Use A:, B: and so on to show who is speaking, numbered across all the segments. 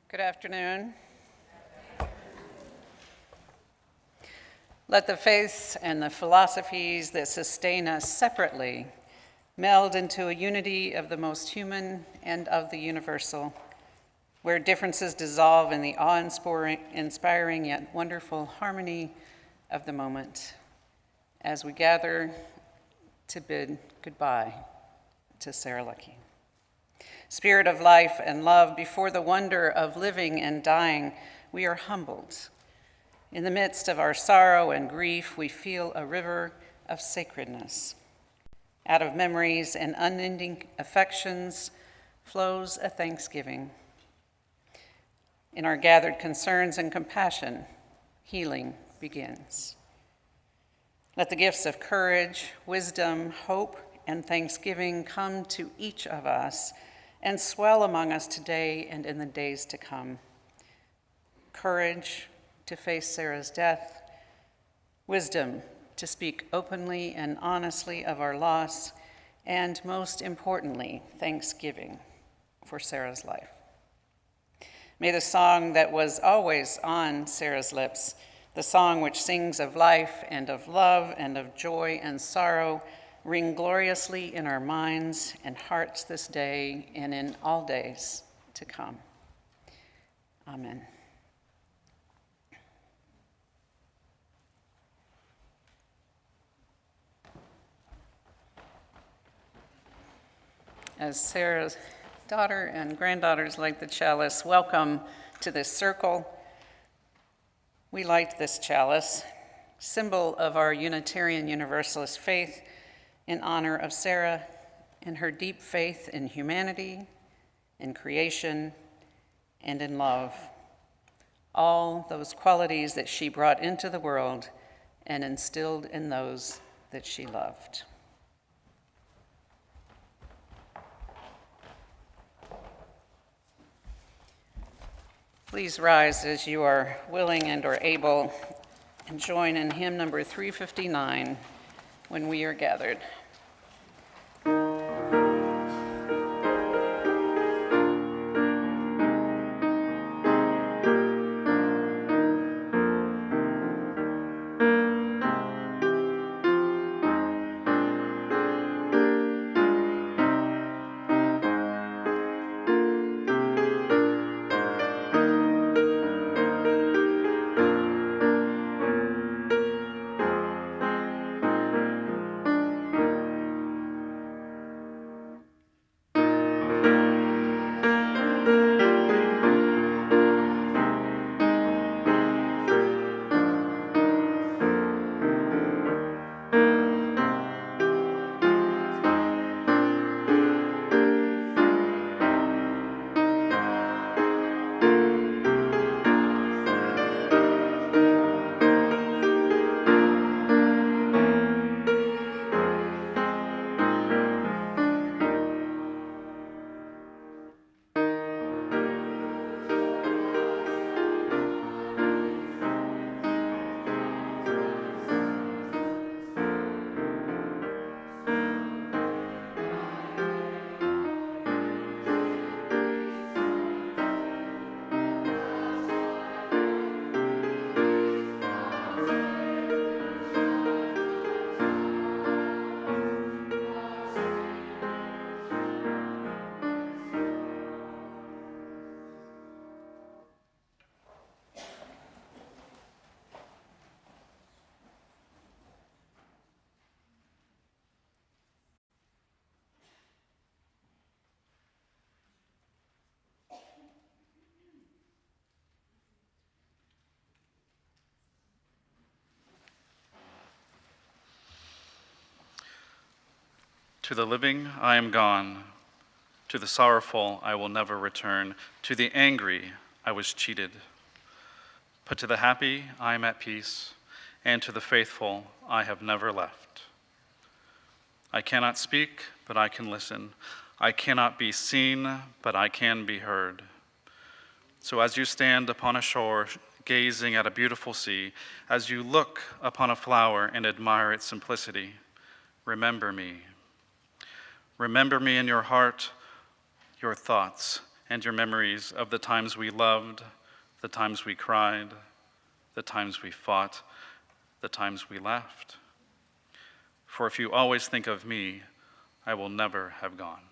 A: Good afternoon. Let the faiths and the philosophies that sustain us separately meld into a unity of the most human and of the universal, where differences dissolve in the awe-inspiring yet wonderful harmony of the moment, as we gather to bid goodbye to Sarah Luckay. Spirit of life and love, before the wonder of living and dying, we are humbled. In the midst of our sorrow and grief, we feel a river of sacredness. Out of memories and unending affections flows a thanksgiving. In our gathered concerns and compassion, healing begins. Let the gifts of courage, wisdom, hope, and thanksgiving come to each of us and swell among us today and in the days to come. Courage to face Sarah's death, wisdom to speak openly and honestly of our loss, and most importantly, thanksgiving for Sarah's life. May the song that was always on Sarah's lips, the song which sings of life and of love and of joy and sorrow, ring gloriously in our minds and hearts this day and in all days to come. Amen. As Sarah's daughter and granddaughters light the chalice, welcome to this circle. We light this chalice, symbol of our Unitarian Universalist faith, in honor of Sarah and her deep faith in humanity, in creation, and in love. All those qualities that she brought into the world and instilled in those that she loved. Please rise as you are willing and or able and join in hymn number 359, When We Are Gathered.
B: To the living I am gone, to the sorrowful I will never return, to the angry I was cheated. But to the happy I am at peace, and to the faithful I have never left. I cannot speak, but I can listen. I cannot be seen, but I can be heard. So as you stand upon a shore, gazing at a beautiful sea, as you look upon a flower and admire its simplicity, remember me. Remember me in your heart, your thoughts, and your memories of the times we loved, the times we cried, the times we fought, the times we laughed. For if you always think of me, I will never have gone.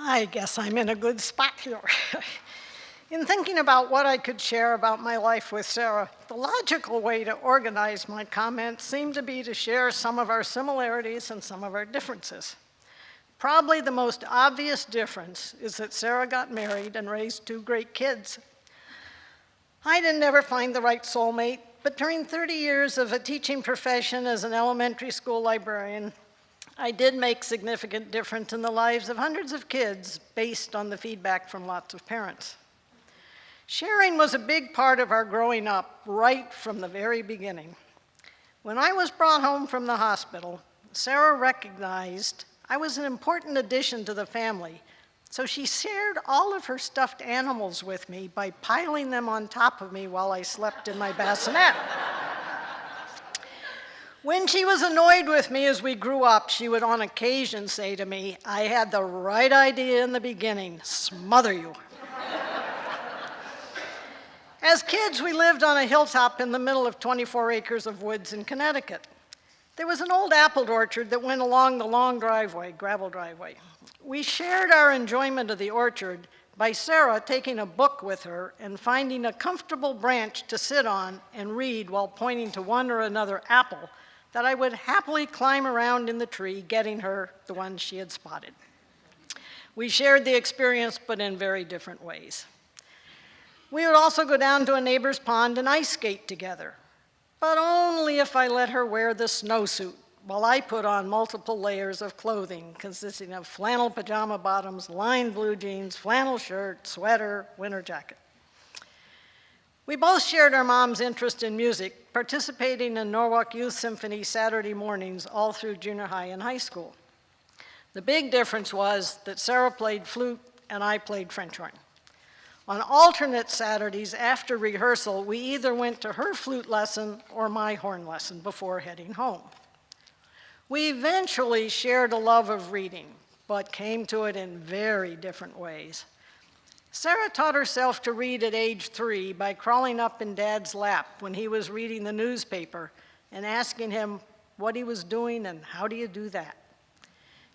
C: I guess I'm in a good spot here. In thinking about what I could share about my life with Sarah, the logical way to organize my comments seemed to be to share some of our similarities and some of our differences. Probably the most obvious difference is that Sarah got married and raised 2 great kids. I didn't ever find the right soulmate, but during 30 years of a teaching profession as an elementary school librarian, I did make significant difference in the lives of hundreds of kids based on the feedback from lots of parents. Sharing was a big part of our growing up right from the very beginning. When I was brought home from the hospital, Sarah recognized I was an important addition to the family, so she shared all of her stuffed animals with me by piling them on top of me while I slept in my bassinet. When she was annoyed with me as we grew up, she would on occasion say to me, "I had the right idea in the beginning, smother you." As kids, we lived on a hilltop in the middle of 24 acres of woods in Connecticut. There was an old apple orchard that went along the long driveway, gravel driveway. We shared our enjoyment of the orchard by Sarah taking a book with her and finding a comfortable branch to sit on and read while pointing to one or another apple that I would happily climb around in the tree, getting her the one she had spotted. We shared the experience, but in very different ways. We would also go down to a neighbor's pond and ice skate together, but only if I let her wear the snowsuit, while I put on multiple layers of clothing consisting of flannel pajama bottoms, lined blue jeans, flannel shirt, sweater, winter jacket. We both shared our mom's interest in music, participating in Norwalk Youth Symphony Saturday mornings all through junior high and high school. The big difference was that Sarah played flute and I played French horn. On alternate Saturdays after rehearsal, we either went to her flute lesson or my horn lesson before heading home. We eventually shared a love of reading, but came to it in very different ways. Sarah taught herself to read at age 3 by crawling up in Dad's lap when he was reading the newspaper and asking him what he was doing and how do you do that.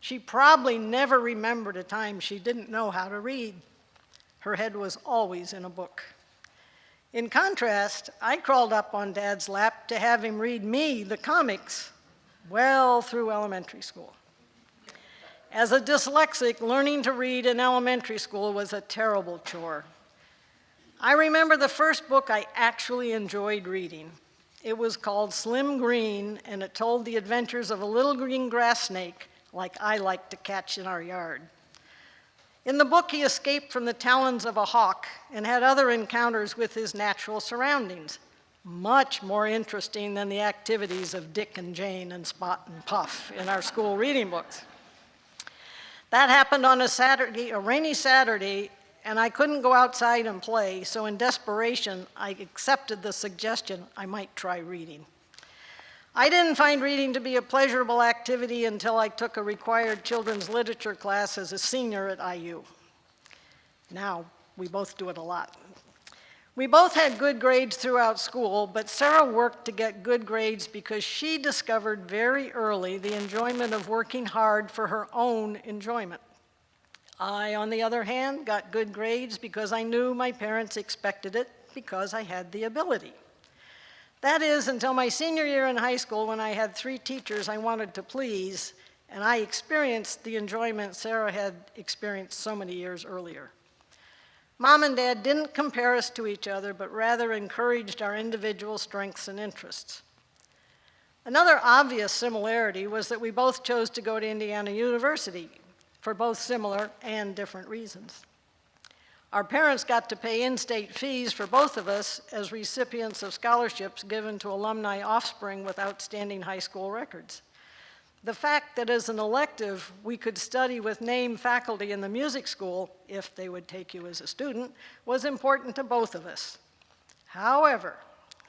C: She probably never remembered a time she didn't know how to read. Her head was always in a book. In contrast, I crawled up on Dad's lap to have him read me the comics well through elementary school. As a dyslexic, learning to read in elementary school was a terrible chore. I remember the first book I actually enjoyed reading. It was called Slim Green, and it told the adventures of a little green grass snake like I like to catch in our yard. In the book, he escaped from the talons of a hawk and had other encounters with his natural surroundings, much more interesting than the activities of Dick and Jane and Spot and Puff in our school reading books. That happened on a rainy Saturday, and I couldn't go outside and play, so in desperation, I accepted the suggestion I might try reading. I didn't find reading to be a pleasurable activity until I took a required children's literature class as a senior at IU. Now, we both do it a lot. We both had good grades throughout school, but Sarah worked to get good grades because she discovered very early the enjoyment of working hard for her own enjoyment. I, on the other hand, got good grades because I knew my parents expected it because I had the ability. That is, until my senior year in high school when I had 3 teachers I wanted to please, and I experienced the enjoyment Sarah had experienced so many years earlier. Mom and Dad didn't compare us to each other, but rather encouraged our individual strengths and interests. Another obvious similarity was that we both chose to go to Indiana University for both similar and different reasons. Our parents got to pay in-state fees for both of us as recipients of scholarships given to alumni offspring with outstanding high school records. The fact that as an elective, we could study with named faculty in the music school, if they would take you as a student, was important to both of us. However,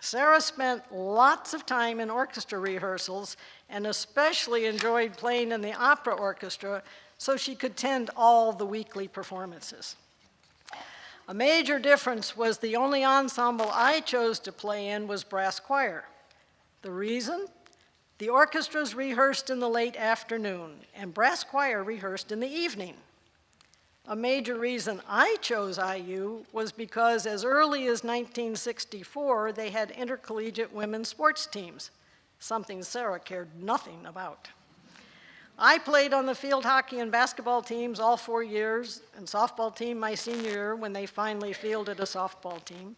C: Sarah spent lots of time in orchestra rehearsals and especially enjoyed playing in the opera orchestra so she could attend all the weekly performances. A major difference was the only ensemble I chose to play in was brass choir. The reason? The orchestras rehearsed in the late afternoon, and brass choir rehearsed in the evening. A major reason I chose IU was because as early as 1964, they had intercollegiate women's sports teams, something Sarah cared nothing about. I played on the field hockey and basketball teams all 4 years, and softball team my senior year when they finally fielded a softball team.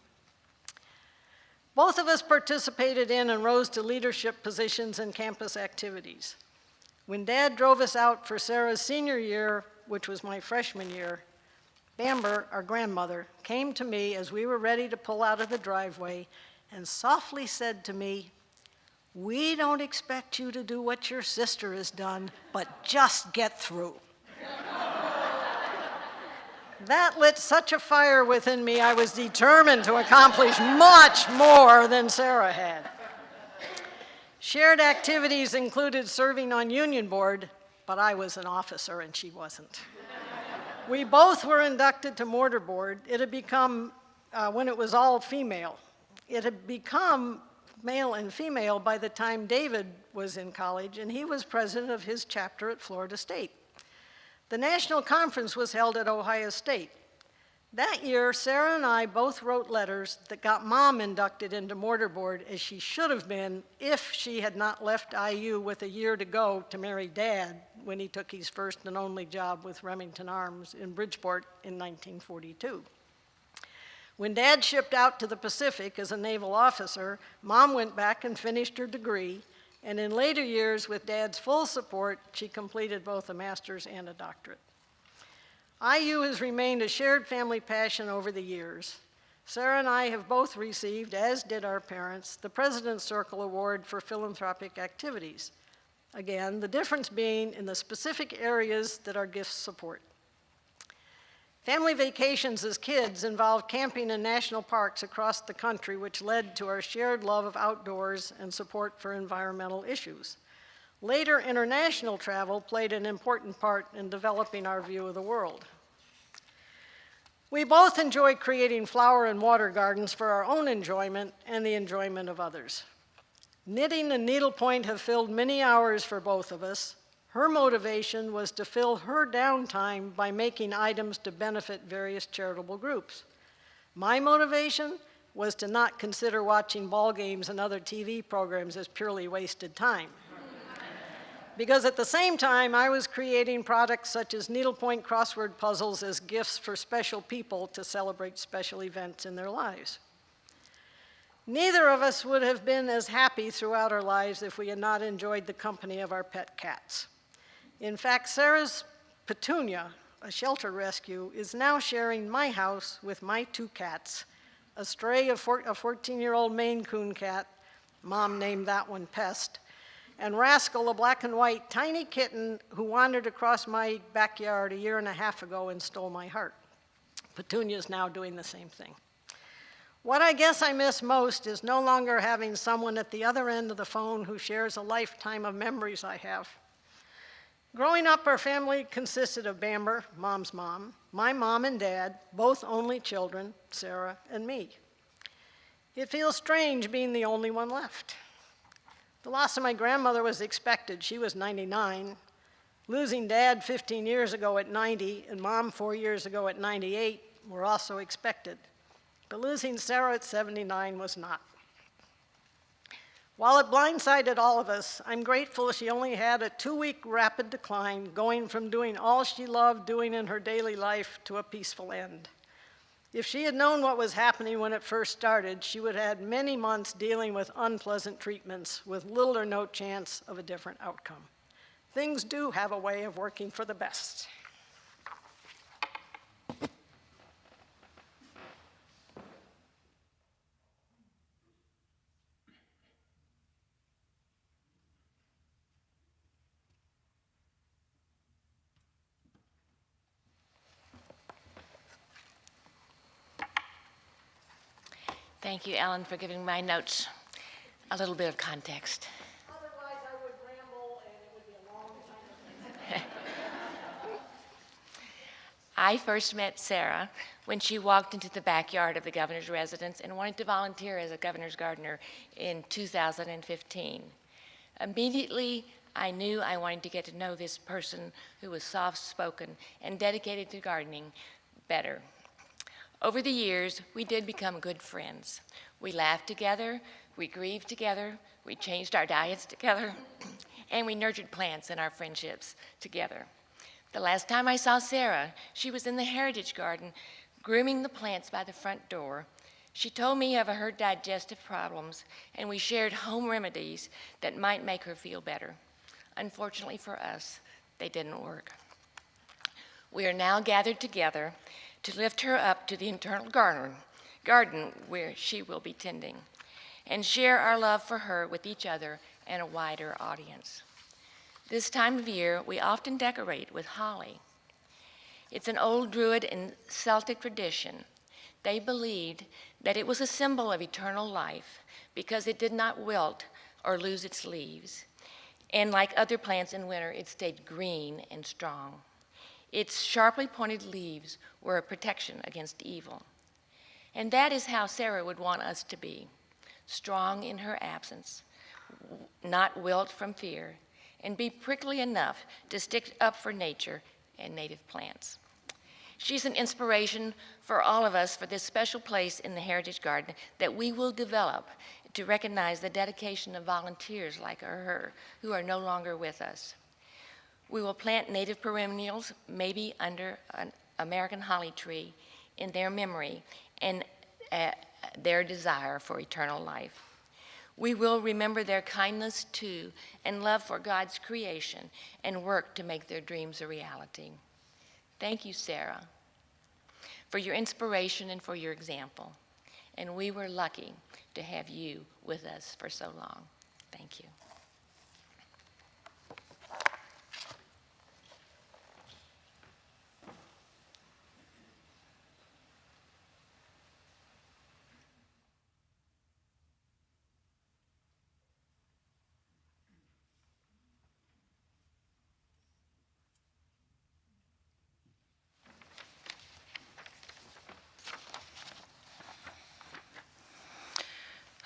C: Both of us participated in and rose to leadership positions in campus activities. When Dad drove us out for Sarah's senior year, which was my freshman year, Bamber, our grandmother, came to me as we were ready to pull out of the driveway and softly said to me, "We don't expect you to do what your sister has done, but just get through." That lit such a fire within me, I was determined to accomplish much more than Sarah had. Shared activities included serving on union board, but I was an officer and she wasn't. We both were inducted to mortar board. It had become, when it was all female, it had become male and female by the time David was in college, and he was president of his chapter at Florida State. The national conference was held at Ohio State. That year, Sarah and I both wrote letters that got Mom inducted into mortar board as she should have been if she had not left IU with a year to go to marry Dad when he took his first and only job with Remington Arms in Bridgeport in 1942. When Dad shipped out to the Pacific as a naval officer, Mom went back and finished her degree, and in later years, with Dad's full support, she completed both a master's and a doctorate. IU has remained a shared family passion over the years. Sarah and I have both received, as did our parents, the President's Circle Award for philanthropic activities. Again, the difference being in the specific areas that our gifts support. Family vacations as kids involved camping in national parks across the country, which led to our shared love of outdoors and support for environmental issues. Later, international travel played an important part in developing our view of the world. We both enjoy creating flower and water gardens for our own enjoyment and the enjoyment of others. Knitting and needlepoint have filled many hours for both of us. Her motivation was to fill her downtime by making items to benefit various charitable groups. My motivation was to not consider watching ball games and other TV programs as purely wasted time. Because at the same time, I was creating products such as needlepoint crossword puzzles as gifts for special people to celebrate special events in their lives. Neither of us would have been as happy throughout our lives if we had not enjoyed the company of our pet cats. In fact, Sarah's Petunia, a shelter rescue, is now sharing my house with my two cats, a stray of a 14-year-old Maine Coon cat, Mom named that one Pest, and Rascal, a black and white tiny kitten who wandered across my backyard a year and a half ago and stole my heart. Petunia is now doing the same thing. What I guess I miss most is no longer having someone at the other end of the phone who shares a lifetime of memories I have. Growing up, our family consisted of Bamber, Mom's mom, my mom and dad, both only children, Sarah and me. It feels strange being the only one left. The loss of my grandmother was expected. She was 99. Losing Dad 15 years ago at 90 and Mom 4 years ago at 98 were also expected. But losing Sarah at 79 was not. While it blindsided all of us, I'm grateful she only had a 2-week rapid decline, going from doing all she loved doing in her daily life to a peaceful end. If she had known what was happening when it first started, she would have had many months dealing with unpleasant treatments with little or no chance of a different outcome. Things do have a way of working for the best.
D: Thank you, Ellen, for giving my notes a little bit of context.
C: Otherwise, I would ramble and it would be a long time.
D: I first met Sarah when she walked into the backyard of the governor's residence and wanted to volunteer as a governor's gardener in 2015. Immediately, I knew I wanted to get to know this person who was soft-spoken and dedicated to gardening better. Over the years, we did become good friends. We laughed together, we grieved together, we changed our diets together, and we nurtured plants in our friendships together. The last time I saw Sarah, she was in the Heritage Garden grooming the plants by the front door. She told me of her digestive problems, and we shared home remedies that might make her feel better. Unfortunately for us, they didn't work. We are now gathered together to lift her up to the internal garden where she will be tending, and share our love for her with each other and a wider audience. This time of year, we often decorate with holly. It's an old Druid and Celtic tradition. They believed that it was a symbol of eternal life because it did not wilt or lose its leaves. And like other plants in winter, it stayed green and strong. Its sharply pointed leaves were a protection against evil. And that is how Sarah would want us to be, strong in her absence, not wilt from fear, and be prickly enough to stick up for nature and native plants. She's an inspiration for all of us for this special place in the Heritage Garden that we will develop to recognize the dedication of volunteers like her who are no longer with us. We will plant native perennials, maybe under an American holly tree, in their memory and their desire for eternal life. We will remember their kindness to and love for God's creation and work to make their dreams a reality. Thank you, Sarah, for your inspiration and for your example. And we were lucky to have you with us for so long. Thank you.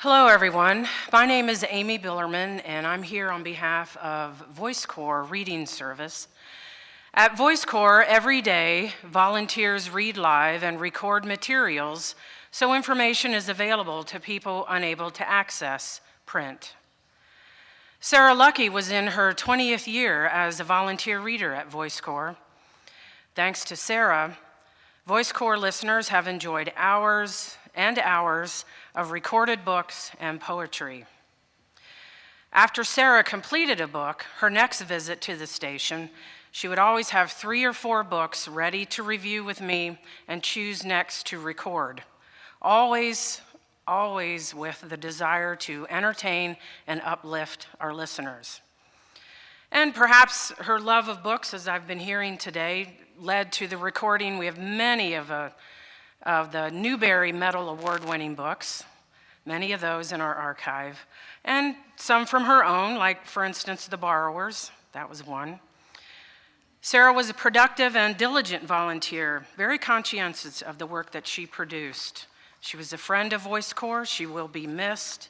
E: Hello, everyone. My name is Amy Billerman, and I'm here on behalf of Voice Corps Reading Service. At Voice Corps, every day, volunteers read live and record materials so information is available to people unable to access print. Sarah Luckay was in her 20th year as a volunteer reader at Voice Corps. Thanks to Sarah, Voice Corps listeners have enjoyed hours and hours of recorded books and poetry. After Sarah completed a book, her next visit to the station, she would always have 3 or 4 books ready to review with me and choose next to record. Always with the desire to entertain and uplift our listeners. And perhaps her love of books, as I've been hearing today, led to the recording. We have many of the Newbery Medal Award-winning books, many of those in our archive, and some from her own, like, for instance, The Borrowers. That was one. Sarah was a productive and diligent volunteer, very conscientious of the work that she produced. She was a friend of Voice Corps. She will be missed.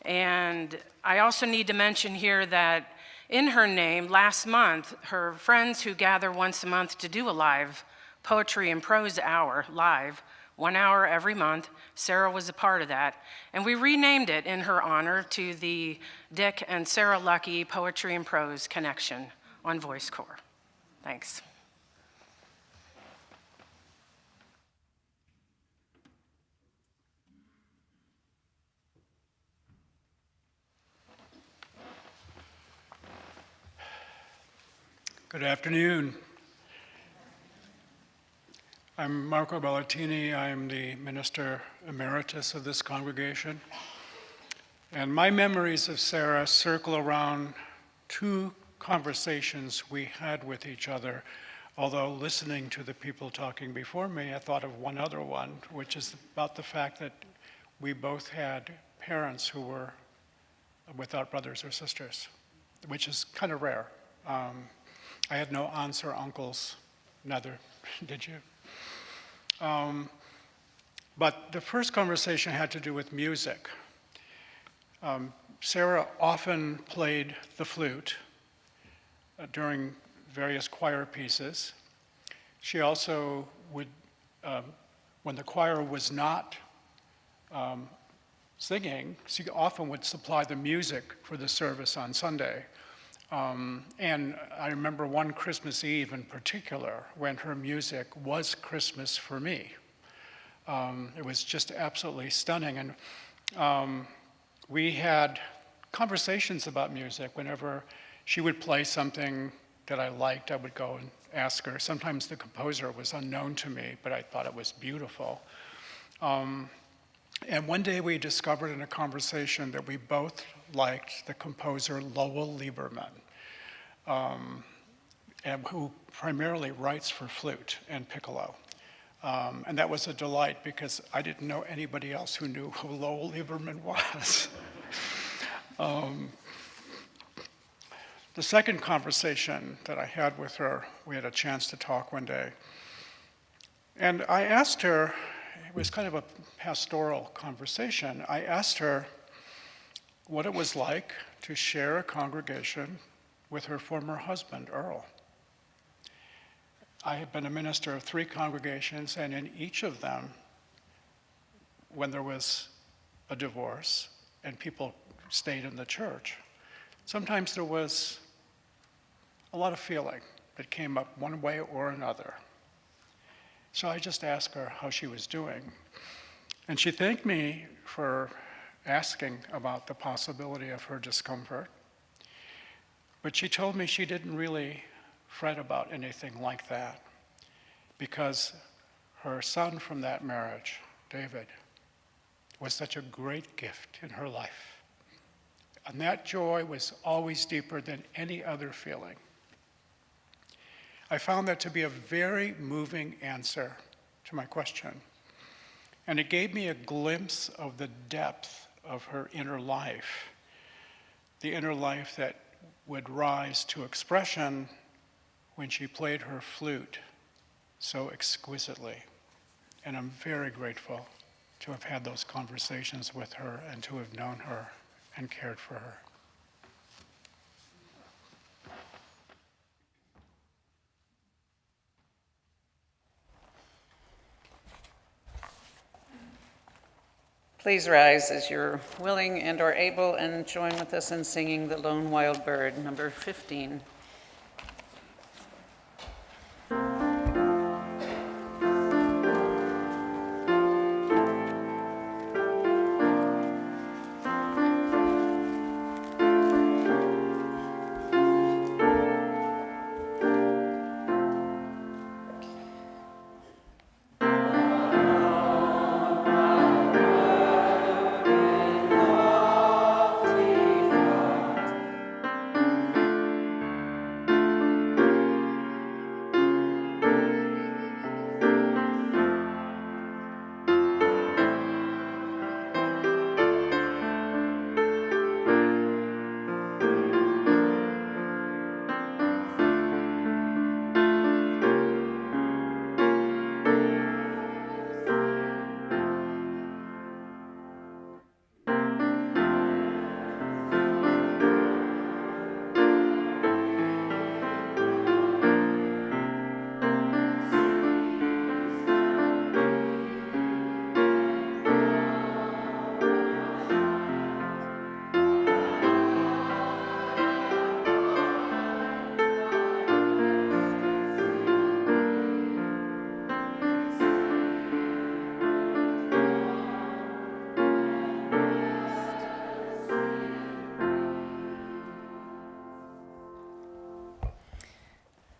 E: And I also need to mention here that in her name, last month, her friends who gather once a month to do a live poetry and prose hour, live, 1 hour every month, Sarah was a part of that. And we renamed it in her honor to the Dick and Sarah Luckay Poetry and Prose Connection on Voice Corps. Thanks.
F: Good afternoon. I'm Marco Bellatini. I'm the Minister Emeritus of this congregation. And my memories of Sarah circle around 2 conversations we had with each other. Although listening to the people talking before me, I thought of one other one, which is about the fact that we both had parents who were without brothers or sisters, which is kind of rare. I had no aunts or uncles, neither did you. But the first conversation had to do with music. Sarah often played the flute during various choir pieces. She also would, when the choir was not singing, she often would supply the music for the service on Sunday. And I remember one Christmas Eve in particular when her music was Christmas for me. It was just absolutely stunning. And we had conversations about music. Whenever she would play something that I liked, I would go and ask her. Sometimes the composer was unknown to me, but I thought it was beautiful. And one day we discovered in a conversation that we both liked the composer Lowell Lieberman, and who primarily writes for flute and piccolo. And that was a delight because I didn't know anybody else who knew who Lowell Lieberman was. The second conversation that I had with her, we had a chance to talk one day. And I asked her, it was kind of a pastoral conversation. I asked her what it was like to share a congregation with her former husband, Earl. I had been a minister of 3 congregations, and in each of them, when there was a divorce and people stayed in the church, sometimes there was a lot of feeling that came up one way or another. So I just asked her how she was doing. And she thanked me for asking about the possibility of her discomfort. But she told me she didn't really fret about anything like that because her son from that marriage, David, was such a great gift in her life. And that joy was always deeper than any other feeling. I found that to be a very moving answer to my question. And it gave me a glimpse of the depth of her inner life, the inner life that would rise to expression when she played her flute so exquisitely. And I'm very grateful to have had those conversations with her and to have known her and cared for her.
A: Please rise as you're willing and or able and join with us in singing The Lone Wild Bird, number 15.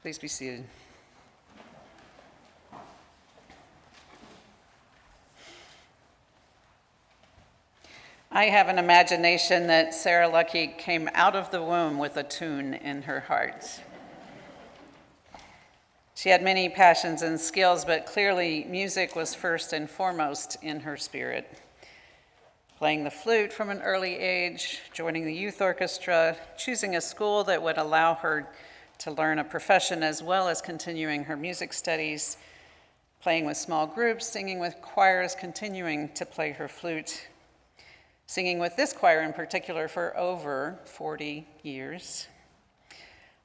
A: Please be seated. I have an imagination that Sarah Luckay came out of the womb with a tune in her heart. She had many passions and skills, but clearly music was first and foremost in her spirit. playing the flute from an early age, joining the youth orchestra, choosing a school that would allow her to learn a profession as well as continuing her music studies, playing with small groups, singing with choirs, continuing to play her flute, singing with this choir in particular for over 40 years.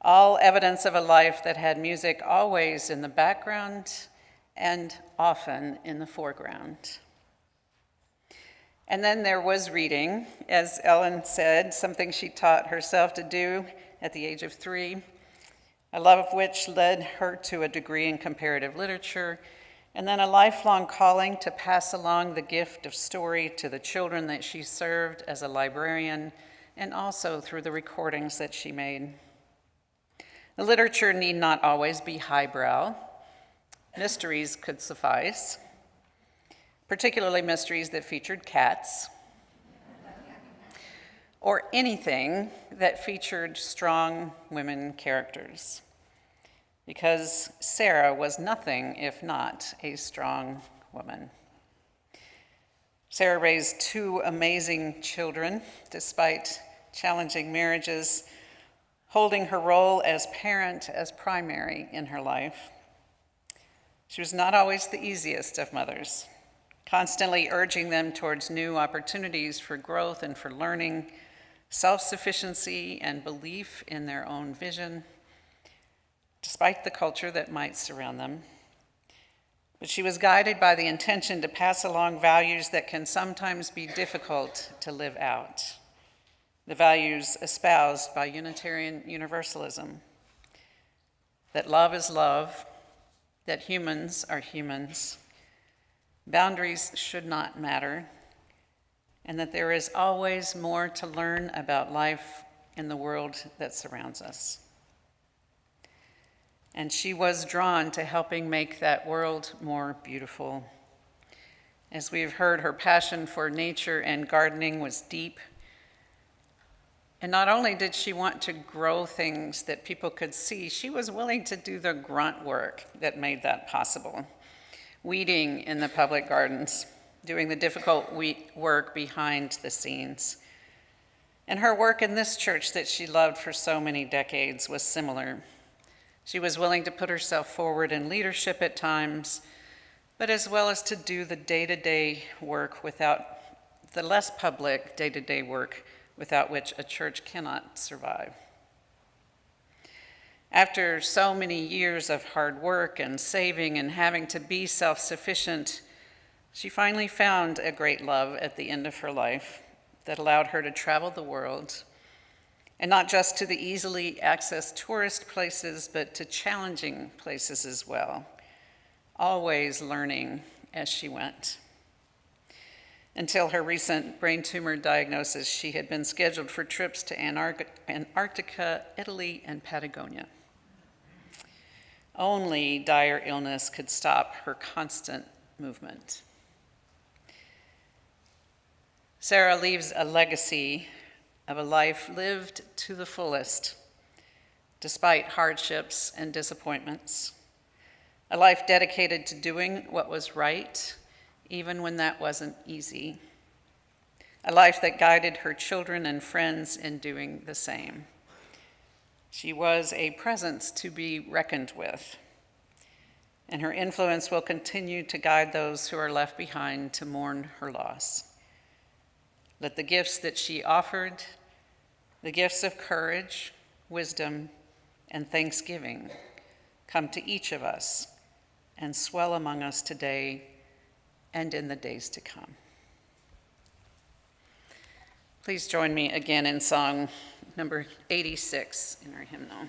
A: All evidence of a life that had music always in the background and often in the foreground. And then there was reading, as Ellen said, something she taught herself to do at the age of 3, a love of which led her to a degree in comparative literature, and then a lifelong calling to pass along the gift of story to the children that she served as a librarian, and also through the recordings that she made. The literature need not always be highbrow. Mysteries could suffice, particularly mysteries that featured cats, or anything that featured strong women characters, because Sarah was nothing if not a strong woman. Sarah raised 2 amazing children despite challenging marriages, holding her role as parent as primary in her life. She was not always the easiest of mothers, constantly urging them towards new opportunities for growth and for learning, self-sufficiency and belief in their own vision, despite the culture that might surround them. But she was guided by the intention to pass along values that can sometimes be difficult to live out, the values espoused by Unitarian Universalism, that love is love, that humans are humans, boundaries should not matter, and that there is always more to learn about life in the world that surrounds us. And she was drawn to helping make that world more beautiful. As we've heard, her passion for nature and gardening was deep. And not only did she want to grow things that people could see, she was willing to do the grunt work that made that possible. Weeding in the public gardens, doing the difficult work behind the scenes. And her work in this church that she loved for so many decades was similar. She was willing to put herself forward in leadership at times, but as well as to do the day-to-day work without the less public day-to-day work without which a church cannot survive. After so many years of hard work and saving and having to be self-sufficient, she finally found a great love at the end of her life that allowed her to travel the world, and not just to the easily accessed tourist places, but to challenging places as well, always learning as she went. Until her recent brain tumor diagnosis, she had been scheduled for trips to Antarctica, Italy, and Patagonia. Only dire illness could stop her constant movement. Sarah leaves a legacy of a life lived to the fullest, despite hardships and disappointments. A life dedicated to doing what was right, even when that wasn't easy. A life that guided her children and friends in doing the same. She was a presence to be reckoned with, and her influence will continue to guide those who are left behind to mourn her loss. Let the gifts that she offered, the gifts of courage, wisdom, and thanksgiving, come to each of us and swell among us today and in the days to come. Please join me again in song number 86 in our hymnal.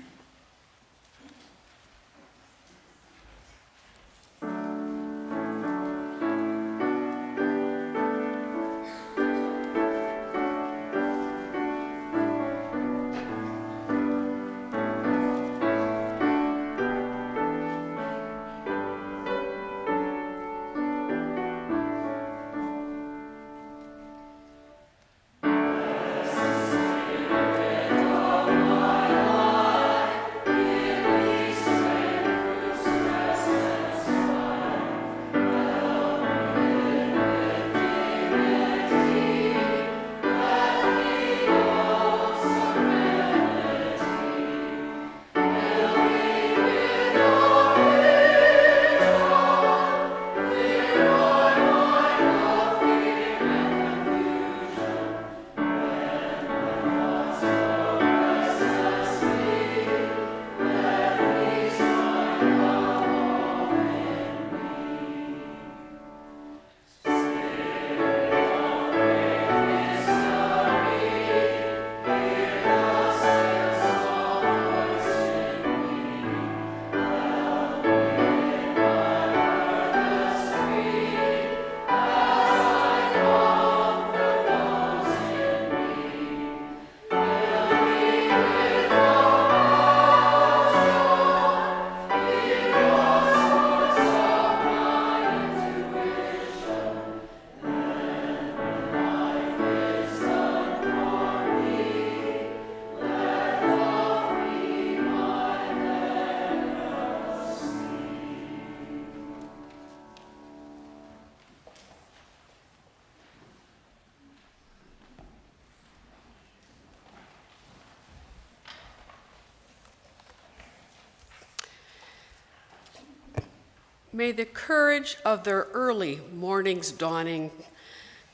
G: May the courage of their early morning's dawning,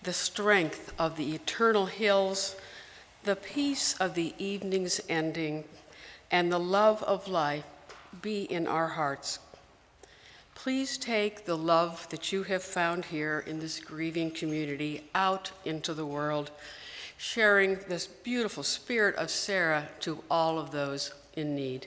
G: the strength of the eternal hills, the peace of the evening's ending, and the love of life be in our hearts. Please take the love that you have found here in this grieving community out into the world, sharing this beautiful spirit of Sarah to all of those in need.